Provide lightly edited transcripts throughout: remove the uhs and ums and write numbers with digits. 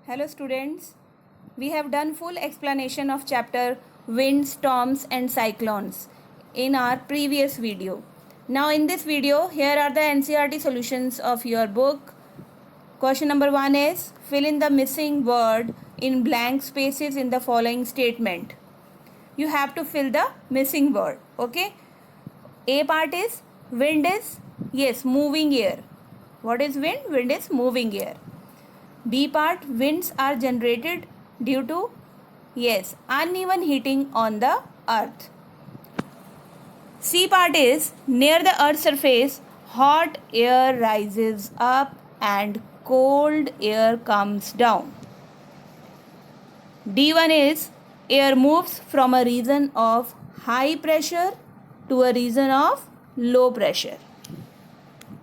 Hello students, we have done full explanation of chapter wind, storms and cyclones in our previous video. Now in this video, here are the NCERT solutions of your book. Question number 1 is fill in the missing word in blank spaces in the following statement. You have to fill the missing word, okay? A part is wind is, yes, moving air. What is wind? Wind is moving air. B part, winds are generated due to, yes, uneven heating on the earth. C part is, near the earth's surface, hot air rises up and cold air comes down. D1 is, air moves from a region of high pressure to a region of low pressure.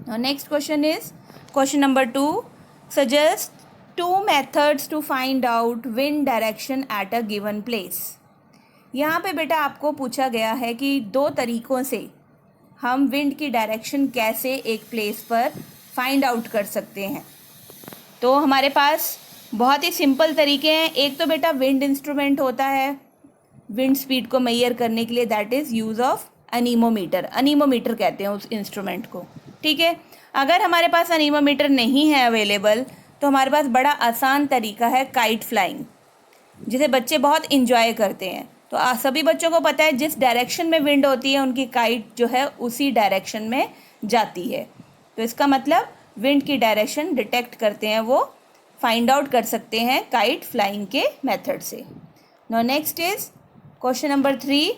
Now next question is, question number 2, suggest two methods to find out wind direction at a given place. यहाँ पे बेटा आपको पूछा गया है कि दो तरीकों से हम विंड की डायरेक्शन कैसे एक प्लेस पर फाइंड आउट कर सकते हैं. तो हमारे पास बहुत ही सिंपल तरीके हैं. एक तो बेटा विंड इंस्ट्रूमेंट होता है विंड स्पीड को मेजर करने के लिए, दैट इज़ यूज़ ऑफ अनीमोमीटर. अनीमोमीटर कहते हैं उस इंस्ट्रूमेंट को. ठीक है, अगर हमारे पास अनीमोमीटर नहीं है अवेलेबल तो हमारे पास बड़ा आसान तरीका है काइट फ्लाइंग, जिसे बच्चे बहुत इंजॉय करते हैं. तो सभी बच्चों को पता है जिस डायरेक्शन में विंड होती है उनकी काइट जो है उसी डायरेक्शन में जाती है. तो इसका मतलब विंड की डायरेक्शन डिटेक्ट करते हैं, वो फाइंड आउट कर सकते हैं काइट फ्लाइंग के मेथड से. Now next is question number 3,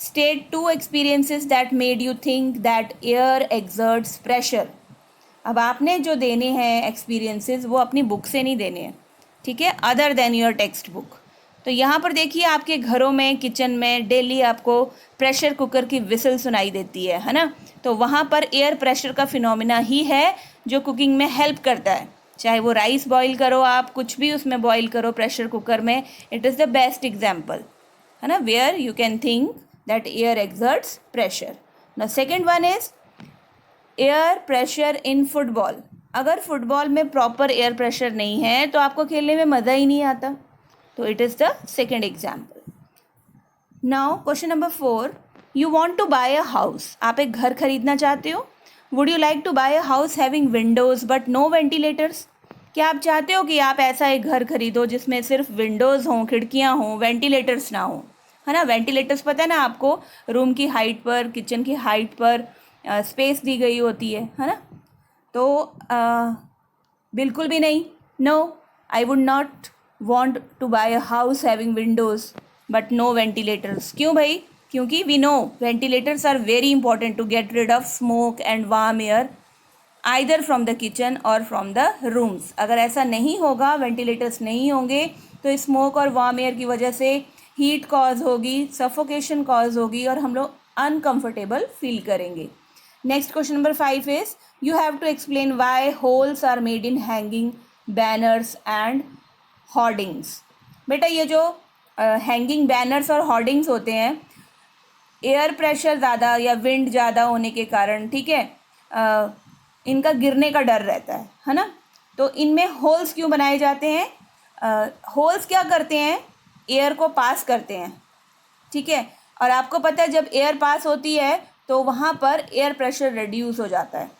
state two experiences that made you think that air exerts pressure. अब आपने जो देने हैं एक्सपीरियंसेस वो अपनी बुक से नहीं देने हैं, ठीक है, other than your text book. तो यहाँ पर देखिए आपके घरों में किचन में डेली आपको प्रेशर कुकर की विसल सुनाई देती है ना. तो वहाँ पर एयर प्रेशर का फिनोमिना ही है जो कुकिंग में हेल्प करता है. चाहे वो राइस बॉईल करो, आप कुछ भी उसमें बॉईल करो प्रेशर कुकर में, it is the best example है ना, where you can think that air exerts pressure. Now second one is air pressure in football. अगर फुटबॉल में प्रॉपर एयर प्रेशर नहीं है तो आपको खेलने में मज़ा ही नहीं आता. तो it is the second example. Now question number 4, you want to buy a house. आप एक घर खरीदना चाहते हो. Would you like to buy a house having windows but no ventilators. क्या आप चाहते हो कि आप ऐसा एक घर खरीदो जिसमें सिर्फ विंडोज़ हों, खिड़कियाँ हों, वेंटिलेटर्स ना हों, है ना. वेंटिलेटर्स पता है ना आपको, रूम की हाइट पर, किचन की हाइट पर स्पेस दी गई होती है ना. तो बिल्कुल भी नहीं. No, I would not want to buy a house having windows but no ventilators. क्यों भाई? क्योंकि we know ventilators are very important to get rid of smoke and warm air either from the kitchen और from the rooms. अगर ऐसा नहीं होगा, ventilators नहीं होंगे, तो स्मोक और वार्म एयर की वजह से हीट कॉज होगी, सफोकेशन कॉज होगी और हम लोग अनकम्फर्टेबल फील करेंगे. Next question number 5 is you have to explain why holes are made in hanging banners and hoardings. बेटा ये जो हैंगिंग बैनर्स और होर्डिंग्स होते हैं, एयर प्रेशर ज़्यादा या विंड ज़्यादा होने के कारण, ठीक है, इनका गिरने का डर रहता है ना. तो इनमें होल्स क्यों बनाए जाते हैं? होल्स क्या करते हैं? एयर को पास करते हैं, ठीक है. और आपको पता है जब एयर पास होती है तो वहाँ पर एयर प्रेशर रिड्यूस हो जाता है.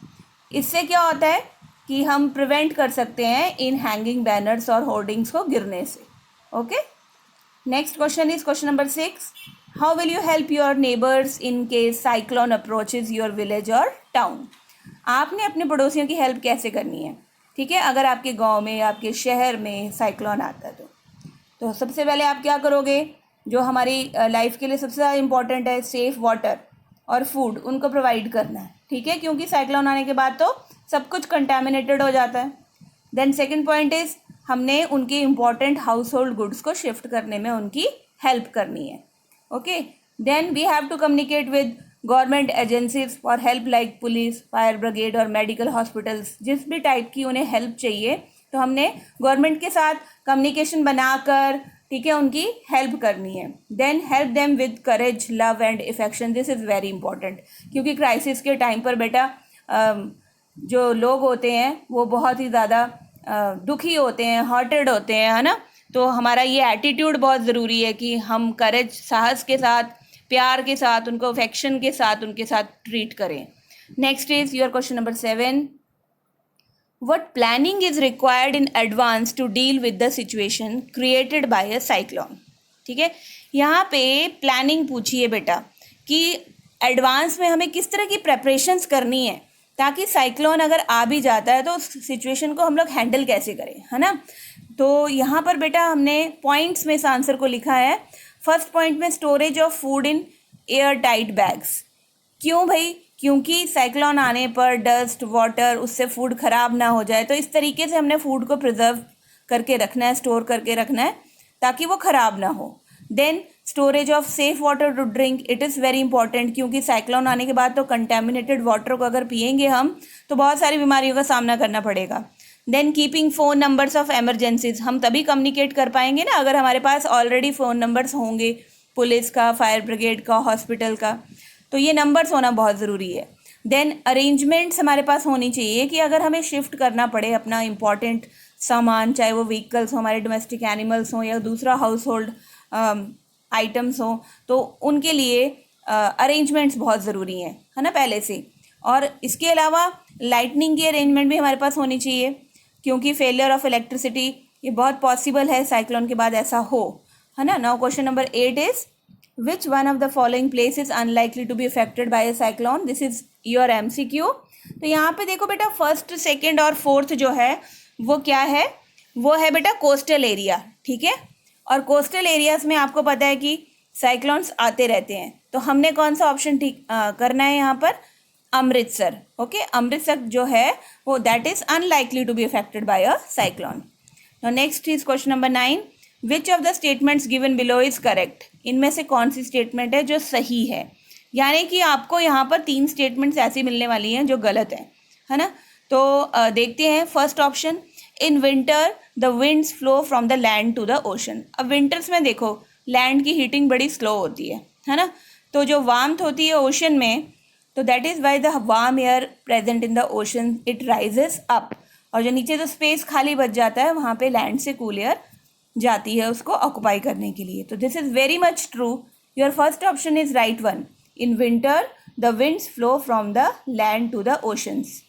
इससे क्या होता है कि हम प्रिवेंट कर सकते हैं इन हैंगिंग बैनर्स और होर्डिंग्स को गिरने से. Okay, next question is question number 6, how will you help your neighbours in case cyclone approaches your village और टाउन. आपने अपने पड़ोसियों की हेल्प कैसे करनी है, ठीक है, अगर आपके गांव में, आपके शहर में साइक्लोन आता है तो सबसे पहले आप क्या करोगे? जो हमारी लाइफ के लिए सबसे ज़्यादा इम्पॉर्टेंट है, सेफ़ वाटर और फूड, उनको प्रोवाइड करना है, ठीक है, क्योंकि साइक्लोन आने के बाद तो सब कुछ कंटामिनेटेड हो जाता है. देन सेकंड पॉइंट इज़ हमने उनके इम्पॉर्टेंट हाउस होल्ड गुड्स को शिफ्ट करने में उनकी हेल्प करनी है. Okay, then we have to communicate with government agencies for help like police, fire brigade और मेडिकल हॉस्पिटल्स. जिस भी टाइप की उन्हें हेल्प चाहिए तो हमने गवर्नमेंट के साथ कम्युनिकेशन बनाकर, ठीक है, उनकी हेल्प करनी है. Then help them with courage, love and affection. This is very important, क्योंकि क्राइसिस के टाइम पर बेटा जो लोग होते हैं वो बहुत ही ज़्यादा दुखी होते हैं, हर्टेड होते हैं, है ना, तो हमारा ये एटीट्यूड बहुत ज़रूरी है कि हम करेज, साहस के साथ, प्यार के साथ, उनको अफेक्शन के साथ उनके साथ ट्रीट करें. Next is your question number 7. What planning is required in advance to deal with the situation created by a cyclone? ठीक है, यहाँ पे प्लानिंग पूछी है बेटा कि एडवांस में हमें किस तरह की प्रेपरेशंस करनी है ताकि साइक्लोन अगर आ भी जाता है तो उस सिचुएशन को हम लोग हैंडल कैसे करें, है ना. तो यहाँ पर बेटा हमने पॉइंट्स में इस आंसर को लिखा है. फर्स्ट पॉइंट में storage of food in air tight bags. क्यों भाई? क्योंकि साइक्लोन आने पर डस्ट, वाटर, उससे फूड ख़राब ना हो जाए, तो इस तरीके से हमने फूड को प्रिजर्व करके रखना है, स्टोर करके रखना है ताकि वो ख़राब ना हो. Then storage of safe water to drink. It is very important क्योंकि साइक्लोन आने के बाद तो कंटेमिनेटेड वाटर को अगर पिएंगे हम तो बहुत सारी बीमारियों का सामना करना पड़ेगा. Then keeping phone numbers of emergencies. हम तभी कम्युनिकेट कर पाएंगे ना अगर हमारे पास ऑलरेडी फ़ोन नंबर्स होंगे, पुलिस का, फायर ब्रिगेड का, हॉस्पिटल का, तो ये नंबर्स होना बहुत ज़रूरी है. देन अरेंजमेंट्स हमारे पास होनी चाहिए कि अगर हमें शिफ्ट करना पड़े अपना इम्पॉर्टेंट सामान, चाहे वो व्हीकल्स हो, हमारे डोमेस्टिक एनिमल्स हों या दूसरा हाउस होल्ड आइटम्स हों, तो उनके लिए अरेंजमेंट्स बहुत ज़रूरी हैं, है ना, पहले से. और इसके अलावा लाइटनिंग की अरेंजमेंट भी हमारे पास होनी चाहिए क्योंकि फेलियर ऑफ इलेक्ट्रिसिटी ये बहुत पॉसिबल है साइक्लोन के बाद ऐसा हो, है ना. Now question number 8 is which one of the following place is unlikely to be affected by a cyclone? This is your MCQ. तो यहाँ पे देखो बेटा फर्स्ट, सेकंड और फोर्थ जो है वो क्या है, वो है बेटा कोस्टल एरिया. ठीक है, और कोस्टल एरियाज में आपको पता है कि साइक्लोन्स आते रहते हैं, तो हमने कौन सा ऑप्शन ठीक करना है यहाँ पर? अमृतसर. ओके, अमृतसर जो है वो that is unlikely to be affected by a cyclone. Now next is question number 9. Which of the statements given below is correct? इनमें से कौन सी स्टेटमेंट है जो सही है? यानी कि आपको यहाँ पर 3 स्टेटमेंट्स ऐसी मिलने वाली हैं जो गलत हैं, है ना. तो देखते हैं first option. In winter the winds flow from the land to the ocean. अब विंटर्स में देखो लैंड की हीटिंग बड़ी स्लो होती है ना, तो जो वार्मथ होती है ओशन में, तो that is why the warm air present in the ocean it rises up, और जो नीचे जो स्पेस खाली बच जाता है वहाँ पे लैंड से कूल एयर जाती है उसको ऑक्यूपाई करने के लिए. तो this is very much true. Your first option is right one. In winter the winds flow from the land to the oceans.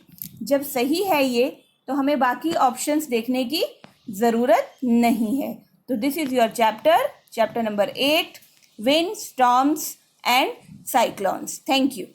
जब सही है ये तो हमें बाकी ऑप्शंस देखने की ज़रूरत नहीं है. तो this is your chapter number 8, wind, storms and cyclones. Thank you.